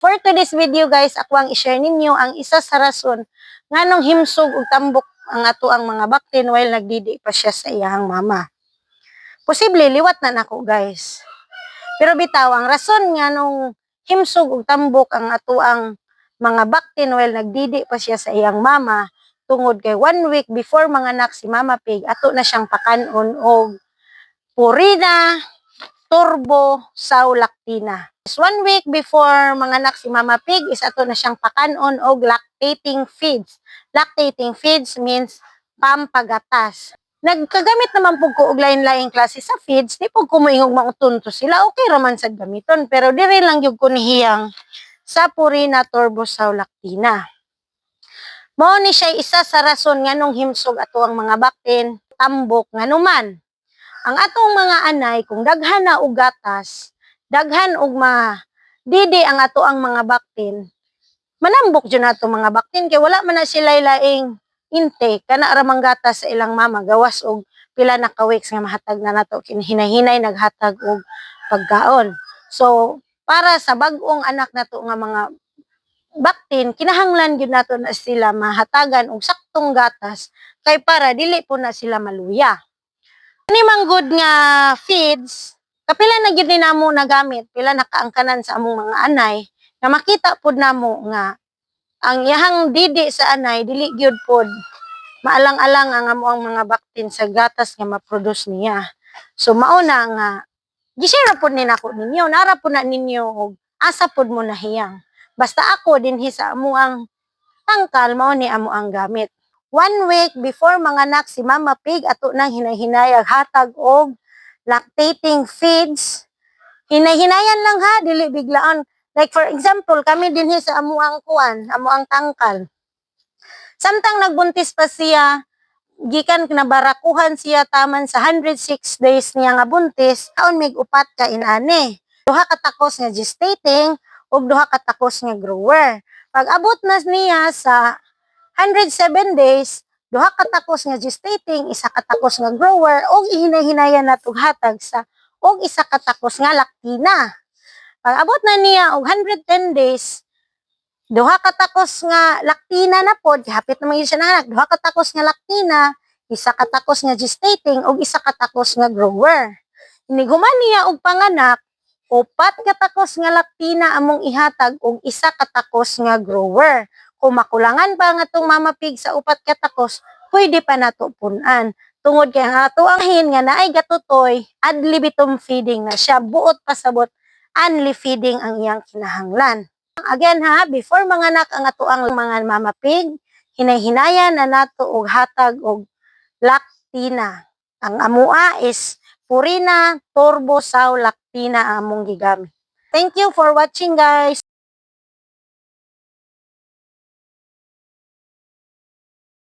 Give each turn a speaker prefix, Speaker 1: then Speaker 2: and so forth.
Speaker 1: For today's video guys, ako ang i-share ninyo ang isa sa rason nganong himsog ug tambok ang ato ang mga baktin while nagdidi pa siya sa iyang mama. Posible liwat na nako guys. Pero bitaw ang rason nganong himsog ug tambok ang ato ang mga baktin while nagdidi pa siya sa iyang mama tungod kay 1 week before manganak si Mama Pig ato na siyang pakanon og Purina Turbo Lactina. 1 week before manganak si Mama Pig is ato na siyang pakanon og lactating feeds. Lactating feeds means pampagatas. Nagkagamit naman po ko og lain-laing klase sa feeds, di po ko moingog mautunto sila, okay raman sad gamiton, pero diri lang gyud ko nihiyang sa Purina Turbo Lactina. Mao ni siya isa sa rason nganong himsog ato ang mga baktin, tambok nganuman. Ang atong mga anay kung daghan na og gatas, daghan og didi ang ato ang mga baktin, manambok jud nato mga baktin kay wala man na sila laing intake kana ramang gatas sa ilang mama gawas og pila na ka weeks nga mahatag na nato hinay-hinay naghatag og pagkaon. So para sa bag-ong anak nato nga mga baktin kinahanglan gyud nato na sila mahatagan og saktong gatas kay para dili po na sila maluya. Ani mang good nga feeds, kapila na gyud ni namo nagamit, pila nakaangkanan sa among mga anay, nga makita pod namo nga ang iyahang didi sa anay dili gyud pod maalang-alang ang among mga baktin sa gatas nga ma-produce niya. So mao na nga gi-share pod ni nako ninyo, nara pod na ninyo og asa pod mo nahiyang. Basta ako dinhi sa amuang tangkal mao ni amo ang gamit. 1 week before manganak si Mama Pig, ato nang hinay-hinayag hatag og lactating feeds. Hinay-hinayan lang ha, dili biglaan. Like for example, kami dinhi sa amuang amuang tangkal. Samtang nagbuntis pa siya, gikan nabarakuhan siya taman sa 106 days niya nga buntis, taon mig upat ka inani. Duha ka takos nga gestating ug duha ka takos nga grower. Pag abot na niya sa 107 days, duha ka takos nga gestating, isa ka takos nga grower, og ihinay-hinayan natong hatag sa og isa ka takos nga lactina. Pag abot na niya og 110 days, duha ka takos nga lactina na pod, hapit naman yun siya nanganak, duha ka takos nga lactina, isa ka takos nga gestating, og isa ka takos nga grower. Iniguman niya og panganak, upat ka takos nga lactina among ihatag og isa ka takos nga grower. Kung makulangan pa nga itong Mama Pig sa upat katakos, pwede pa nato punan. Tungod kay nga ato ang hin nga naay gatutoy, ad libitum feeding na siya, buot pasabot, only feeding ang iyang kinahanglan. Again ha, before manganak ang ato ang mga Mama Pig, hinay-hinayan na nato og hatag og lactina. Ang amua is Purina Turbo Lactina among gigamit. Thank you for watching guys.